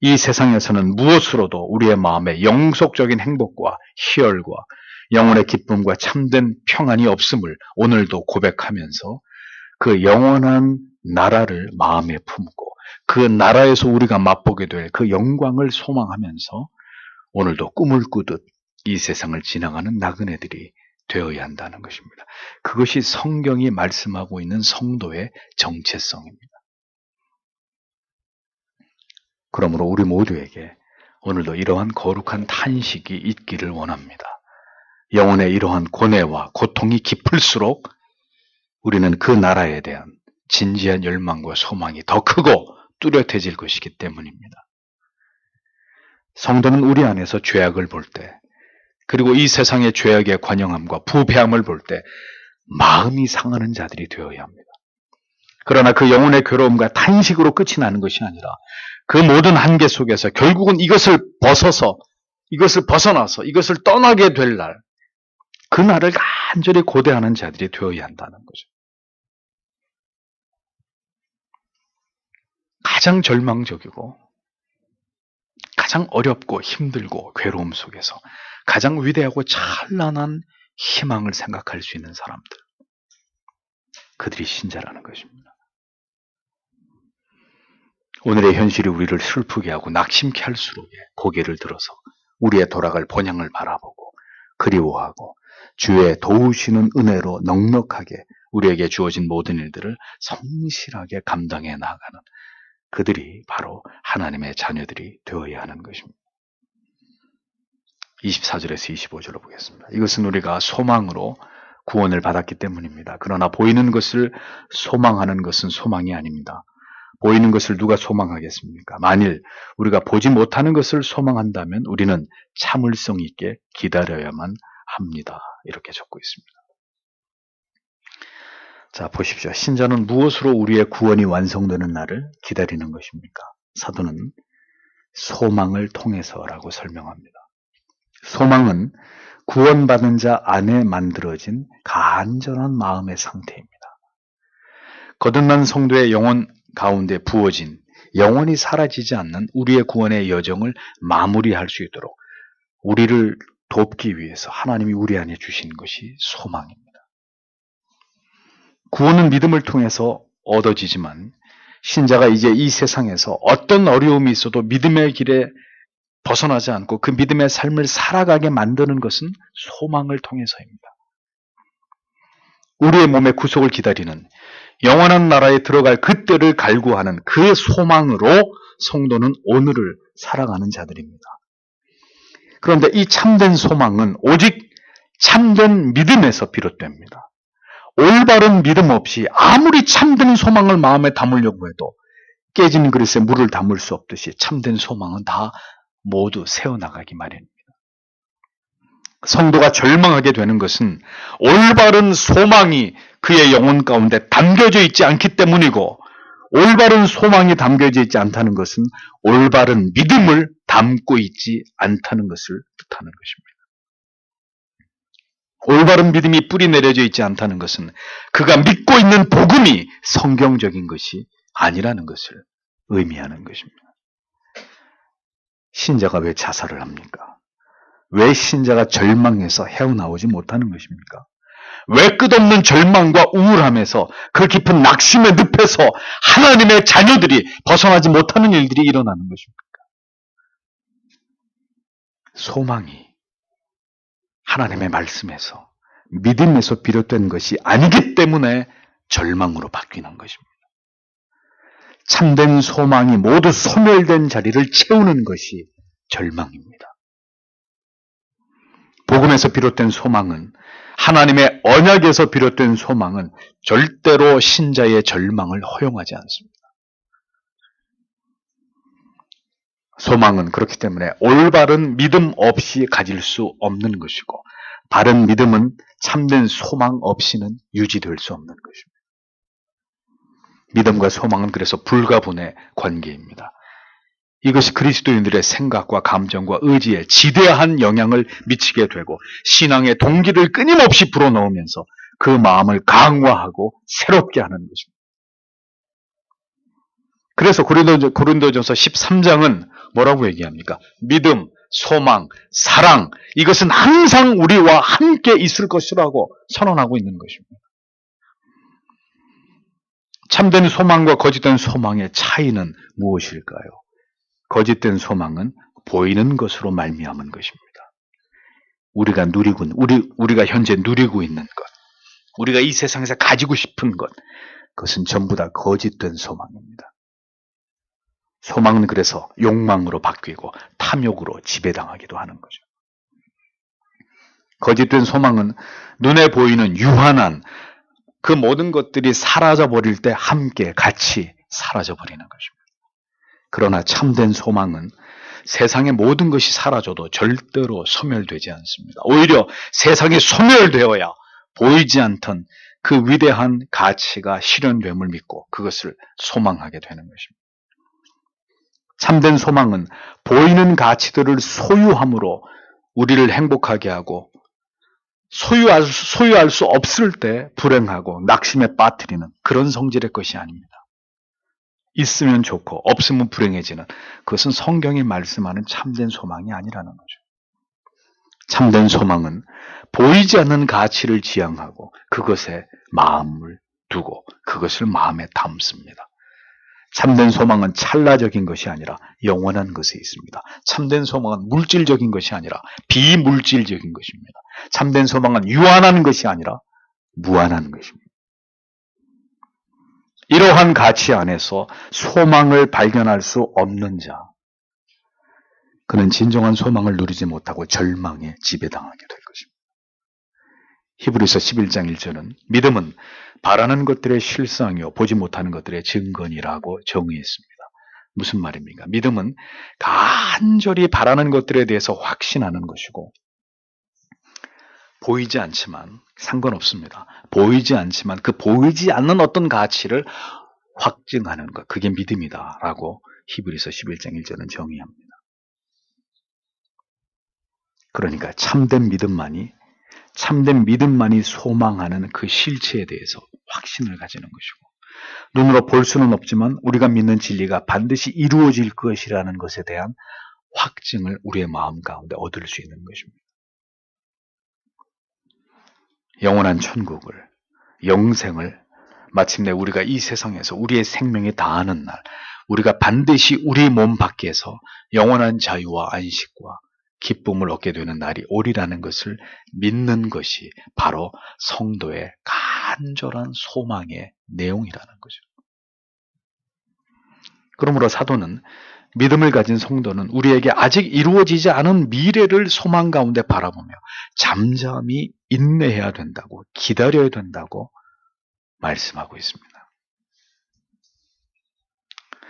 이 세상에서는 무엇으로도 우리의 마음에 영속적인 행복과 희열과 영혼의 기쁨과 참된 평안이 없음을 오늘도 고백하면서 그 영원한 나라를 마음에 품고 그 나라에서 우리가 맛보게 될 그 영광을 소망하면서 오늘도 꿈을 꾸듯 이 세상을 지나가는 나그네들이 되어야 한다는 것입니다. 그것이 성경이 말씀하고 있는 성도의 정체성입니다. 그러므로 우리 모두에게 오늘도 이러한 거룩한 탄식이 있기를 원합니다. 영혼의 이러한 고뇌와 고통이 깊을수록 우리는 그 나라에 대한 진지한 열망과 소망이 더 크고 뚜렷해질 것이기 때문입니다. 성도는 우리 안에서 죄악을 볼 때, 그리고 이 세상의 죄악의 관영함과 부패함을 볼 때 마음이 상하는 자들이 되어야 합니다. 그러나 그 영혼의 괴로움과 탄식으로 끝이 나는 것이 아니라 그 모든 한계 속에서 결국은 이것을 벗어나서 이것을 떠나게 될 날, 그 날을 간절히 고대하는 자들이 되어야 한다는 거죠. 가장 절망적이고 가장 어렵고 힘들고 괴로움 속에서 가장 위대하고 찬란한 희망을 생각할 수 있는 사람들, 그들이 신자라는 것입니다. 오늘의 현실이 우리를 슬프게 하고 낙심케 할수록 고개를 들어서 우리의 돌아갈 본향을 바라보고 그리워하고 주의 도우시는 은혜로 넉넉하게 우리에게 주어진 모든 일들을 성실하게 감당해 나가는 그들이 바로 하나님의 자녀들이 되어야 하는 것입니다. 24절에서 25절로 보겠습니다. 이것은 우리가 소망으로 구원을 받았기 때문입니다. 그러나 보이는 것을 소망하는 것은 소망이 아닙니다. 보이는 것을 누가 소망하겠습니까? 만일 우리가 보지 못하는 것을 소망한다면 우리는 참을성 있게 기다려야만 합니다. 이렇게 적고 있습니다. 자, 보십시오. 신자는 무엇으로 우리의 구원이 완성되는 날을 기다리는 것입니까? 사도는 소망을 통해서라고 설명합니다. 소망은 구원받은 자 안에 만들어진 간절한 마음의 상태입니다. 거듭난 성도의 영혼 가운데 부어진 영원히 사라지지 않는 우리의 구원의 여정을 마무리할 수 있도록 우리를 돕기 위해서 하나님이 우리 안에 주신 것이 소망입니다. 구원은 믿음을 통해서 얻어지지만 신자가 이제 이 세상에서 어떤 어려움이 있어도 믿음의 길에 벗어나지 않고 그 믿음의 삶을 살아가게 만드는 것은 소망을 통해서입니다. 우리의 몸의 구속을 기다리는 영원한 나라에 들어갈 그때를 갈구하는 그 소망으로 성도는 오늘을 살아가는 자들입니다. 그런데 이 참된 소망은 오직 참된 믿음에서 비롯됩니다. 올바른 믿음 없이 아무리 참된 소망을 마음에 담으려고 해도 깨진 그릇에 물을 담을 수 없듯이 참된 소망은 다 모두 새어나가기 마련입니다. 성도가 절망하게 되는 것은 올바른 소망이 그의 영혼 가운데 담겨져 있지 않기 때문이고, 올바른 소망이 담겨져 있지 않다는 것은 올바른 믿음을 담고 있지 않다는 것을 뜻하는 것입니다. 올바른 믿음이 뿌리 내려져 있지 않다는 것은 그가 믿고 있는 복음이 성경적인 것이 아니라는 것을 의미하는 것입니다. 신자가 왜 자살을 합니까? 왜 신자가 절망해서 헤어나오지 못하는 것입니까? 왜 끝없는 절망과 우울함에서 그 깊은 낙심의 늪에서 하나님의 자녀들이 벗어나지 못하는 일들이 일어나는 것입니까? 소망이 하나님의 말씀에서 믿음에서 비롯된 것이 아니기 때문에 절망으로 바뀌는 것입니다. 참된 소망이 모두 소멸된 자리를 채우는 것이 절망입니다. 복음에서 비롯된 소망은, 하나님의 언약에서 비롯된 소망은 절대로 신자의 절망을 허용하지 않습니다. 소망은 그렇기 때문에 올바른 믿음 없이 가질 수 없는 것이고, 바른 믿음은 참된 소망 없이는 유지될 수 없는 것입니다. 믿음과 소망은 그래서 불가분의 관계입니다. 이것이 그리스도인들의 생각과 감정과 의지에 지대한 영향을 미치게 되고 신앙의 동기를 끊임없이 불어넣으면서 그 마음을 강화하고 새롭게 하는 것입니다. 그래서 고린도전서 13장은 뭐라고 얘기합니까? 믿음, 소망, 사랑, 이것은 항상 우리와 함께 있을 것이라고 선언하고 있는 것입니다. 참된 소망과 거짓된 소망의 차이는 무엇일까요? 거짓된 소망은 보이는 것으로 말미암은 것입니다. 우리가 현재 누리고 있는 것, 우리가 이 세상에서 가지고 싶은 것, 그것은 전부 다 거짓된 소망입니다. 소망은 그래서 욕망으로 바뀌고 탐욕으로 지배당하기도 하는 거죠. 거짓된 소망은 눈에 보이는 유한한 그 모든 것들이 사라져버릴 때 함께 같이 사라져버리는 것입니다. 그러나 참된 소망은 세상의 모든 것이 사라져도 절대로 소멸되지 않습니다. 오히려 세상이 소멸되어야 보이지 않던 그 위대한 가치가 실현됨을 믿고 그것을 소망하게 되는 것입니다. 참된 소망은 보이는 가치들을 소유함으로 우리를 행복하게 하고 소유할 수 없을 때 불행하고 낙심에 빠뜨리는 그런 성질의 것이 아닙니다. 있으면 좋고 없으면 불행해지는, 그것은 성경이 말씀하는 참된 소망이 아니라는 거죠. 참된 소망은 보이지 않는 가치를 지향하고 그것에 마음을 두고 그것을 마음에 담습니다. 참된 소망은 찰나적인 것이 아니라 영원한 것에 있습니다. 참된 소망은 물질적인 것이 아니라 비물질적인 것입니다. 참된 소망은 유한한 것이 아니라 무한한 것입니다. 이러한 가치 안에서 소망을 발견할 수 없는 자, 그는 진정한 소망을 누리지 못하고 절망에 지배당하게 될 것입니다. 히브리서 11장 1절은 믿음은 바라는 것들의 실상이요 보지 못하는 것들의 증거니라고 정의했습니다. 무슨 말입니까? 믿음은 간절히 바라는 것들에 대해서 확신하는 것이고 보이지 않지만 상관없습니다. 보이지 않지만 그 보이지 않는 어떤 가치를 확증하는 것, 그게 믿음이다라고 히브리서 11장 1절은 정의합니다. 그러니까 참된 믿음만이 소망하는 그 실체에 대해서 확신을 가지는 것이고 눈으로 볼 수는 없지만 우리가 믿는 진리가 반드시 이루어질 것이라는 것에 대한 확증을 우리의 마음 가운데 얻을 수 있는 것입니다. 영원한 천국을, 영생을 마침내 우리가 이 세상에서 우리의 생명이 다하는 날, 우리가 반드시 우리 몸 밖에서 영원한 자유와 안식과 기쁨을 얻게 되는 날이 오리라는 것을 믿는 것이 바로 성도의 간절한 소망의 내용이라는 거죠. 그러므로 사도는 믿음을 가진 성도는 우리에게 아직 이루어지지 않은 미래를 소망 가운데 바라보며 잠잠히 인내해야 된다고, 기다려야 된다고 말씀하고 있습니다.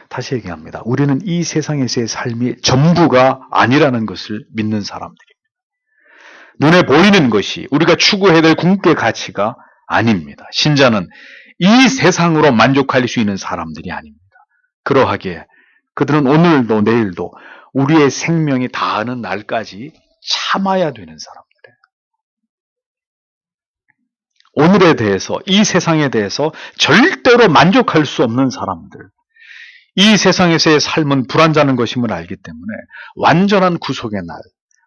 다시 얘기합니다. 우리는 이 세상에서의 삶이 전부가 아니라는 것을 믿는 사람들입니다. 눈에 보이는 것이 우리가 추구해야 될 궁극의 가치가 아닙니다. 신자는 이 세상으로 만족할 수 있는 사람들이 아닙니다. 그러하기에 그들은 오늘도 내일도 우리의 생명이 다하는 날까지 참아야 되는 사람들이에요. 오늘에 대해서, 이 세상에 대해서 절대로 만족할 수 없는 사람들, 이 세상에서의 삶은 불완전한 것임을 알기 때문에 완전한 구속의 날,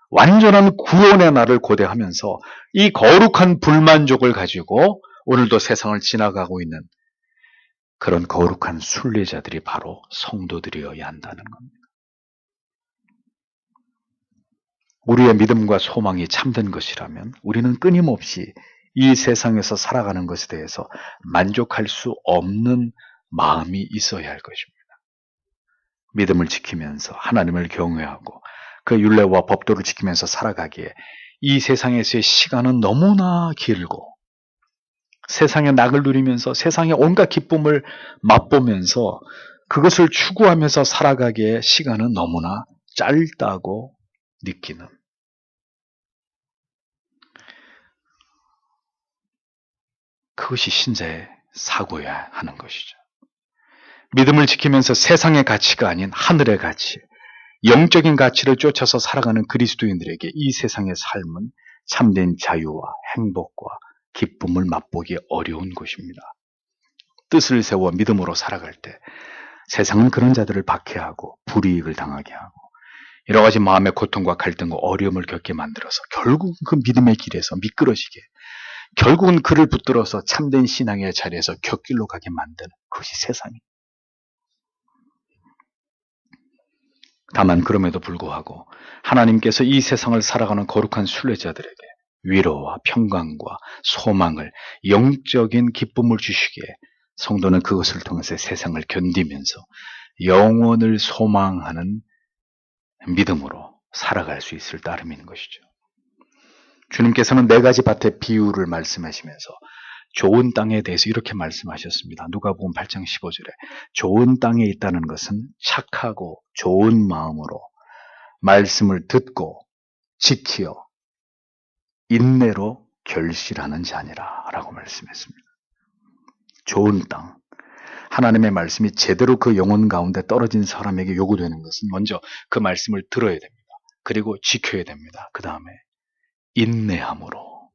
완전한 구원의 날을 고대하면서 이 거룩한 불만족을 가지고 오늘도 세상을 지나가고 있는 그런 거룩한 순례자들이 바로 성도들이어야 한다는 겁니다. 우리의 믿음과 소망이 참된 것이라면 우리는 끊임없이 이 세상에서 살아가는 것에 대해서 만족할 수 없는 마음이 있어야 할 것입니다. 믿음을 지키면서 하나님을 경외하고 그 율례와 법도를 지키면서 살아가기에 이 세상에서의 시간은 너무나 길고 세상의 낙을 누리면서 세상의 온갖 기쁨을 맛보면서 그것을 추구하면서 살아가기에 시간은 너무나 짧다고 느끼는, 그것이 신자의 사고여야 하는 것이죠. 믿음을 지키면서 세상의 가치가 아닌 하늘의 가치, 영적인 가치를 쫓아서 살아가는 그리스도인들에게 이 세상의 삶은 참된 자유와 행복과 기쁨을 맛보기 어려운 것입니다. 뜻을 세워 믿음으로 살아갈 때 세상은 그런 자들을 박해하고 불이익을 당하게 하고 여러 가지 마음의 고통과 갈등과 어려움을 겪게 만들어서 결국 그 믿음의 길에서 미끄러지게, 결국은 그를 붙들어서 참된 신앙의 자리에서 곁길로 가게 만드는 그것이 세상입니다. 다만 그럼에도 불구하고 하나님께서 이 세상을 살아가는 거룩한 순례자들에게 위로와 평강과 소망을, 영적인 기쁨을 주시기에 성도는 그것을 통해서 세상을 견디면서 영원을 소망하는 믿음으로 살아갈 수 있을 따름인 것이죠. 주님께서는 4가지 밭의 비유를 말씀하시면서 좋은 땅에 대해서 이렇게 말씀하셨습니다. 누가복음 8장 15절에 좋은 땅에 있다는 것은 착하고 좋은 마음으로 말씀을 듣고 지키어 인내로 결실하는 자니라 라고 말씀했습니다. 좋은 땅, 하나님의 말씀이 제대로 그 영혼 가운데 떨어진 사람에게 요구되는 것은 먼저 그 말씀을 들어야 됩니다. 그리고 지켜야 됩니다. 그 다음에 인내함으로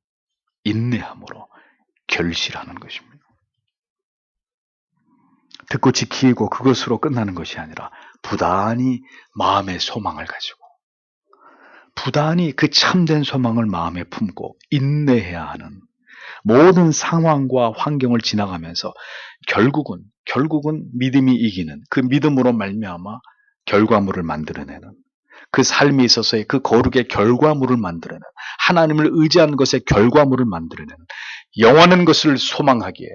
결실하는 것입니다. 듣고 지키고 그것으로 끝나는 것이 아니라 부단히 마음의 소망을 가지고 부단히 그 참된 소망을 마음에 품고 인내해야 하는, 모든 상황과 환경을 지나가면서 결국은 믿음이 이기는, 그 믿음으로 말미암아 결과물을 만들어내는, 그 삶에 있어서의 그 거룩의 결과물을 만들어내는, 하나님을 의지하는 것의 결과물을 만들어내는, 영원한 것을 소망하기에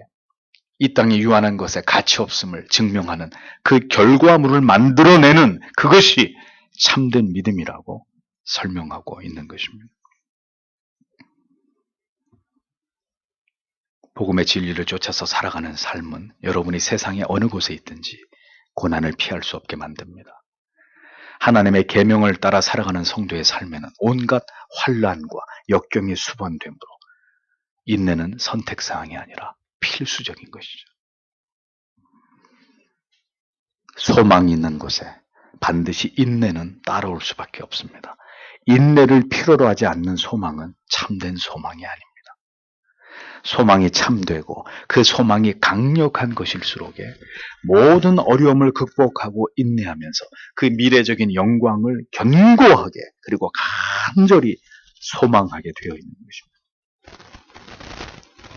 이 땅에 유한한 것에 가치 없음을 증명하는 그 결과물을 만들어내는 그것이 참된 믿음이라고 설명하고 있는 것입니다. 복음의 진리를 쫓아서 살아가는 삶은 여러분이 세상의 어느 곳에 있든지 고난을 피할 수 없게 만듭니다. 하나님의 계명을 따라 살아가는 성도의 삶에는 온갖 환난과 역경이 수반되므로 인내는 선택사항이 아니라 필수적인 것이죠. 소망이 있는 곳에 반드시 인내는 따라올 수밖에 없습니다. 인내를 필요로 하지 않는 소망은 참된 소망이 아닙니다. 소망이 참되고 그 소망이 강력한 것일수록에 모든 어려움을 극복하고 인내하면서 그 미래적인 영광을 견고하게 그리고 간절히 소망하게 되어 있는 것입니다.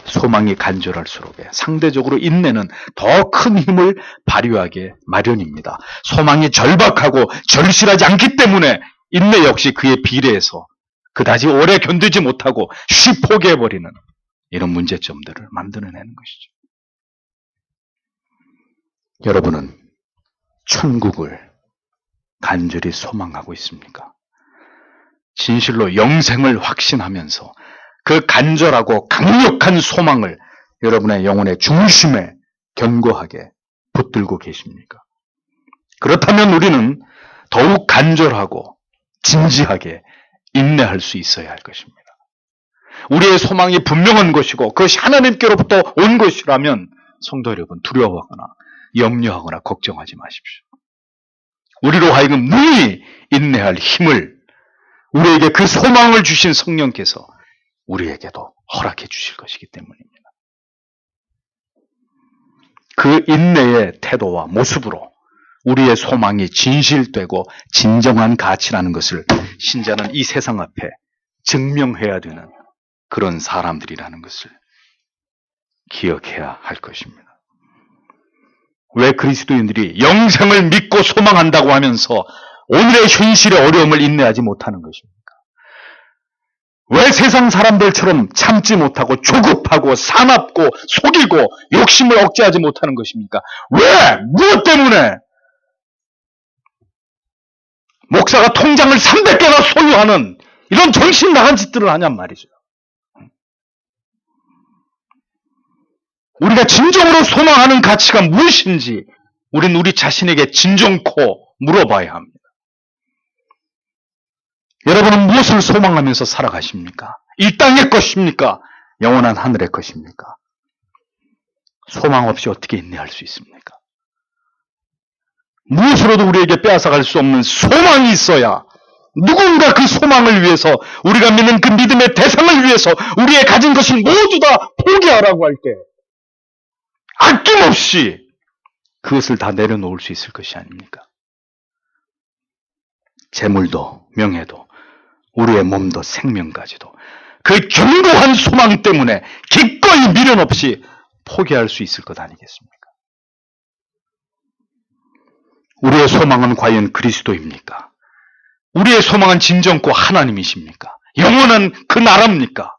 소망이 간절할수록에 상대적으로 인내는 더 큰 힘을 발휘하게 마련입니다. 소망이 절박하고 절실하지 않기 때문에 인내 역시 그에 비례해서 그다지 오래 견디지 못하고 쉽 포기해버리는 이런 문제점들을 만들어내는 것이죠. 여러분은 천국을 간절히 소망하고 있습니까? 진실로 영생을 확신하면서 그 간절하고 강력한 소망을 여러분의 영혼의 중심에 견고하게 붙들고 계십니까? 그렇다면 우리는 더욱 간절하고 진지하게 인내할 수 있어야 할 것입니다. 우리의 소망이 분명한 것이고 그것이 하나님께로부터 온 것이라면 성도 여러분 두려워하거나 염려하거나 걱정하지 마십시오. 우리로 하여금 능히 인내할 힘을 우리에게 그 소망을 주신 성령께서 우리에게도 허락해 주실 것이기 때문입니다. 그 인내의 태도와 모습으로 우리의 소망이 진실되고 진정한 가치라는 것을 신자는 이 세상 앞에 증명해야 되는 그런 사람들이라는 것을 기억해야 할 것입니다. 왜 그리스도인들이 영생을 믿고 소망한다고 하면서 오늘의 현실의 어려움을 인내하지 못하는 것입니까? 왜 세상 사람들처럼 참지 못하고 조급하고 사납고 속이고 욕심을 억제하지 못하는 것입니까? 왜? 무엇 때문에? 목사가 통장을 300개나 소유하는 이런 정신 나간 짓들을 하냔 말이죠. 우리가 진정으로 소망하는 가치가 무엇인지 우린 우리 자신에게 진정코 물어봐야 합니다. 여러분은 무엇을 소망하면서 살아가십니까? 이 땅의 것입니까? 영원한 하늘의 것입니까? 소망 없이 어떻게 인내할 수 있습니까? 무엇으로도 우리에게 빼앗아갈 수 없는 소망이 있어야 누군가 그 소망을 위해서 우리가 믿는 그 믿음의 대상을 위해서 우리의 가진 것을 모두 다 포기하라고 할 때 아낌없이 그것을 다 내려놓을 수 있을 것이 아닙니까? 재물도 명예도 우리의 몸도 생명까지도 그 견고한 소망 때문에 기꺼이 미련 없이 포기할 수 있을 것 아니겠습니까? 우리의 소망은 과연 그리스도입니까? 우리의 소망은 진정코 하나님이십니까? 영원한 그 나라입니까?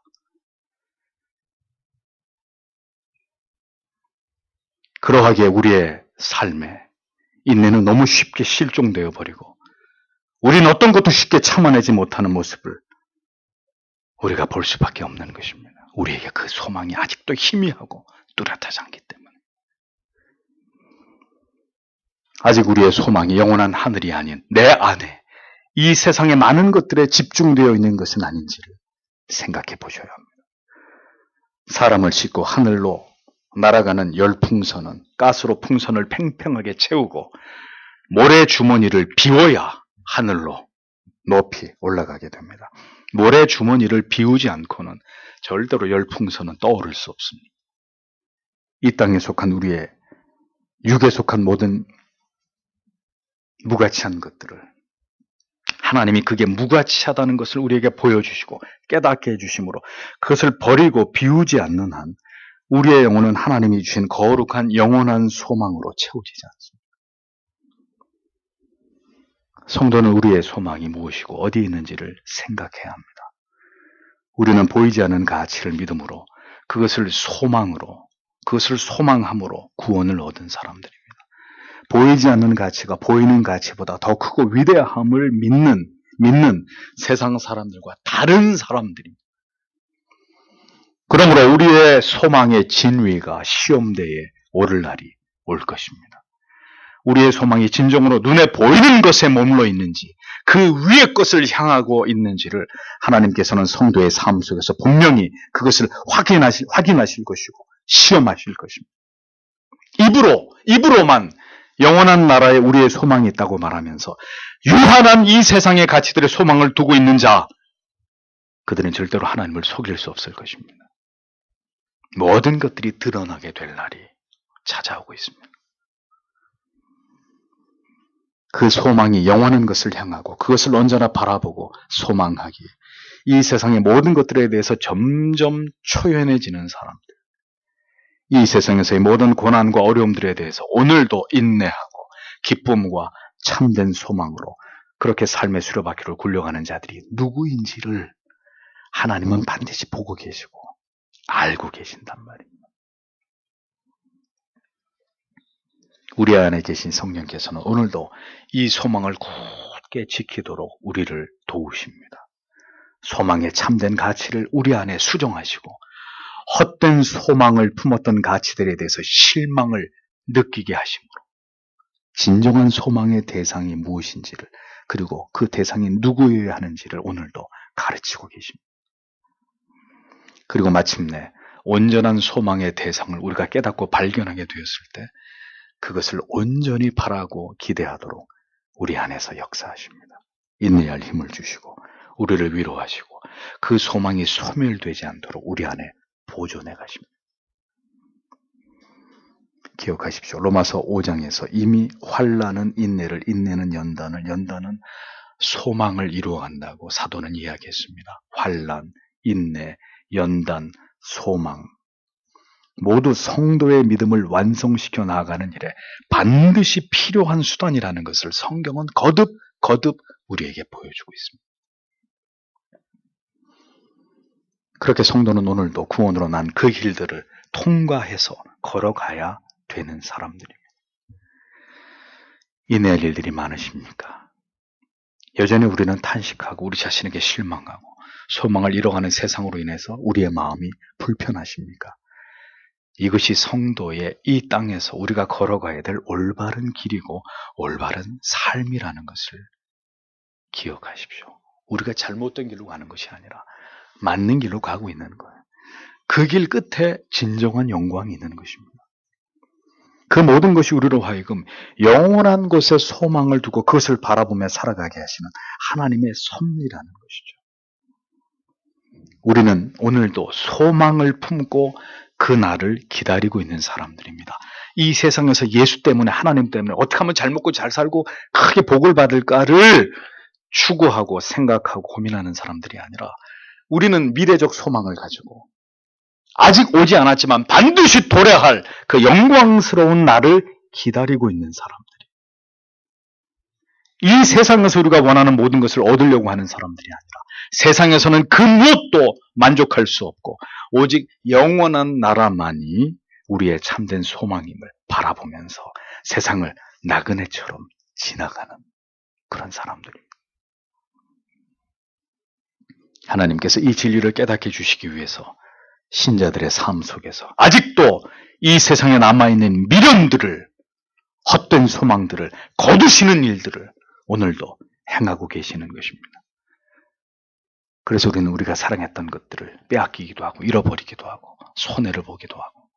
그러하기에 우리의 삶에 인내는 너무 쉽게 실종되어 버리고 우리는 어떤 것도 쉽게 참아내지 못하는 모습을 우리가 볼 수밖에 없는 것입니다. 우리에게 그 소망이 아직도 희미하고 뚜렷하지 않기 때문에 아직 우리의 소망이 영원한 하늘이 아닌 내 안에 이 세상의 많은 것들에 집중되어 있는 것은 아닌지를 생각해 보셔야 합니다. 사람을 싣고 하늘로 날아가는 열풍선은 가스로 풍선을 팽팽하게 채우고 모래 주머니를 비워야 하늘로 높이 올라가게 됩니다. 모래 주머니를 비우지 않고는 절대로 열풍선은 떠오를 수 없습니다. 이 땅에 속한 우리의 육에 속한 모든 무가치한 것들을 하나님이 그게 무가치하다는 것을 우리에게 보여주시고 깨닫게 해주심으로 그것을 버리고 비우지 않는 한 우리의 영혼은 하나님이 주신 거룩한 영원한 소망으로 채워지지 않습니다. 성도는 우리의 소망이 무엇이고 어디에 있는지를 생각해야 합니다. 우리는 보이지 않는 가치를 믿음으로 그것을 소망으로 그것을 소망함으로 구원을 얻은 사람들입니다. 보이지 않는 가치가 보이는 가치보다 더 크고 위대함을 믿는 세상 사람들과 다른 사람들입니다. 그러므로 우리의 소망의 진위가 시험대에 오를 날이 올 것입니다. 우리의 소망이 진정으로 눈에 보이는 것에 머물러 있는지 그 위의 것을 향하고 있는지를 하나님께서는 성도의 삶 속에서 분명히 그것을 확인하실 것이고 시험하실 것입니다. 입으로만 영원한 나라에 우리의 소망이 있다고 말하면서 유한한 이 세상의 가치들의 소망을 두고 있는 자, 그들은 절대로 하나님을 속일 수 없을 것입니다. 모든 것들이 드러나게 될 날이 찾아오고 있습니다. 그 소망이 영원한 것을 향하고 그것을 언제나 바라보고 소망하기에 이 세상의 모든 것들에 대해서 점점 초연해지는 사람들, 이 세상에서의 모든 고난과 어려움들에 대해서 오늘도 인내하고 기쁨과 참된 소망으로 그렇게 삶의 수레바퀴를 굴려가는 자들이 누구인지를 하나님은 반드시 보고 계시고 알고 계신단 말입니다. 우리 안에 계신 성령께서는 오늘도 이 소망을 굳게 지키도록 우리를 도우십니다. 소망의 참된 가치를 우리 안에 수정하시고 헛된 소망을 품었던 가치들에 대해서 실망을 느끼게 하심으로 진정한 소망의 대상이 무엇인지를 그리고 그 대상이 누구여야 하는지를 오늘도 가르치고 계십니다. 그리고 마침내 온전한 소망의 대상을 우리가 깨닫고 발견하게 되었을 때 그것을 온전히 바라고 기대하도록 우리 안에서 역사하십니다. 인내할 힘을 주시고 우리를 위로하시고 그 소망이 소멸되지 않도록 우리 안에 보존해 가십니다. 기억하십시오. 로마서 5장에서 이미 환난은 인내를, 인내는 연단을, 연단은 소망을 이루어간다고 사도는 이야기했습니다. 환난, 인내, 연단, 소망 모두 성도의 믿음을 완성시켜 나아가는 일에 반드시 필요한 수단이라는 것을 성경은 거듭 우리에게 보여주고 있습니다. 그렇게 성도는 오늘도 구원으로 난 그 길들을 통과해서 걸어가야 되는 사람들입니다. 인내할 일들이 많으십니까? 여전히 우리는 탄식하고 우리 자신에게 실망하고 소망을 잃어가는 세상으로 인해서 우리의 마음이 불편하십니까? 이것이 성도의 이 땅에서 우리가 걸어가야 될 올바른 길이고 올바른 삶이라는 것을 기억하십시오. 우리가 잘못된 길로 가는 것이 아니라 맞는 길로 가고 있는 거예요. 그 길 끝에 진정한 영광이 있는 것입니다. 그 모든 것이 우리로 하여금 영원한 곳에 소망을 두고 그것을 바라보며 살아가게 하시는 하나님의 섭리라는 것이죠. 우리는 오늘도 소망을 품고 그 날을 기다리고 있는 사람들입니다. 이 세상에서 예수 때문에 하나님 때문에 어떻게 하면 잘 먹고 잘 살고 크게 복을 받을까를 추구하고 생각하고 고민하는 사람들이 아니라 우리는 미래적 소망을 가지고 아직 오지 않았지만 반드시 도래할 그 영광스러운 날을 기다리고 있는 사람들이 이 세상에서 우리가 원하는 모든 것을 얻으려고 하는 사람들이 아니라 세상에서는 그 무엇도 만족할 수 없고 오직 영원한 나라만이 우리의 참된 소망임을 바라보면서 세상을 나그네처럼 지나가는 그런 사람들입니다. 하나님께서 이 진리를 깨닫게 해주시기 위해서 신자들의 삶 속에서 아직도 이 세상에 남아있는 미련들을 헛된 소망들을 거두시는 일들을 오늘도 행하고 계시는 것입니다. 그래서 우리는 우리가 사랑했던 것들을 빼앗기기도 하고 잃어버리기도 하고 손해를 보기도 하고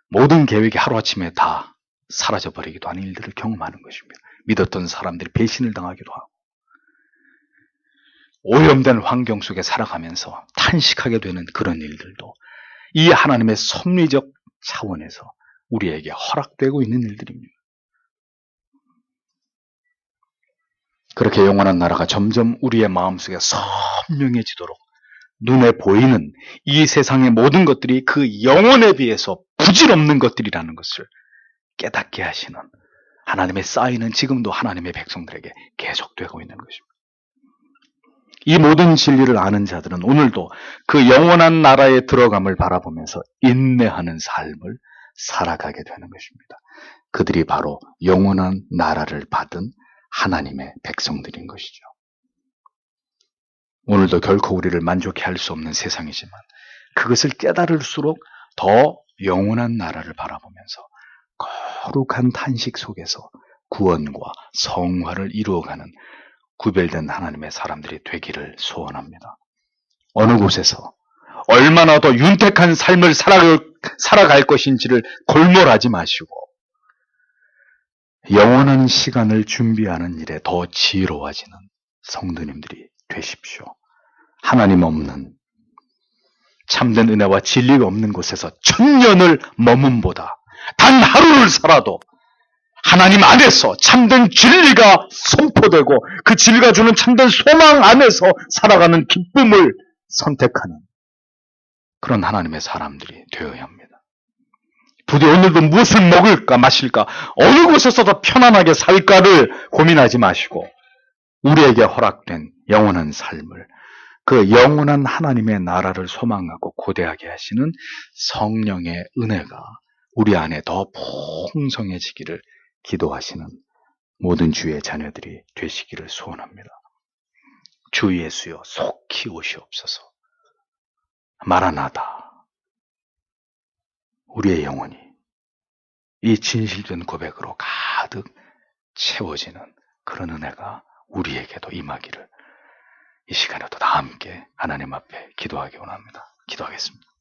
모든 계획이 하루아침에 다 사라져버리기도 하는 일들을 경험하는 것입니다. 믿었던 사람들이 배신을 당하기도 하고 오염된 환경 속에 살아가면서 탄식하게 되는 그런 일들도 이 하나님의 섭리적 차원에서 우리에게 허락되고 있는 일들입니다. 그렇게 영원한 나라가 점점 우리의 마음속에 선명해지도록 눈에 보이는 이 세상의 모든 것들이 그 영혼에 비해서 부질없는 것들이라는 것을 깨닫게 하시는 하나님의 사인은 지금도 하나님의 백성들에게 계속되고 있는 것입니다. 이 모든 진리를 아는 자들은 오늘도 그 영원한 나라에 들어감을 바라보면서 인내하는 삶을 살아가게 되는 것입니다. 그들이 바로 영원한 나라를 받은 하나님의 백성들인 것이죠. 오늘도 결코 우리를 만족해 할 수 없는 세상이지만 그것을 깨달을수록 더 영원한 나라를 바라보면서 거룩한 탄식 속에서 구원과 성화를 이루어가는 구별된 하나님의 사람들이 되기를 소원합니다. 어느 곳에서 얼마나 더 윤택한 삶을 살아갈 것인지를 골몰하지 마시고 영원한 시간을 준비하는 일에 더 지혜로워지는 성도님들이 되십시오. 하나님 없는 참된 은혜와 진리가 없는 곳에서 천년을 머문보다 단 하루를 살아도 하나님 안에서 참된 진리가 선포되고 그 진리가 주는 참된 소망 안에서 살아가는 기쁨을 선택하는 그런 하나님의 사람들이 되어야 합니다. 부디 오늘도 무엇을 먹을까 마실까 어느 곳에서 더 편안하게 살까를 고민하지 마시고 우리에게 허락된 영원한 삶을 그 영원한 하나님의 나라를 소망하고 고대하게 하시는 성령의 은혜가 우리 안에 더 풍성해지기를 기도하시는 모든 주의 자녀들이 되시기를 소원합니다. 주 예수여 속히 오시옵소서. 마라나다. 우리의 영혼이 이 진실된 고백으로 가득 채워지는 그런 은혜가 우리에게도 임하기를 이 시간에도 다 함께 하나님 앞에 기도하기 원합니다. 기도하겠습니다.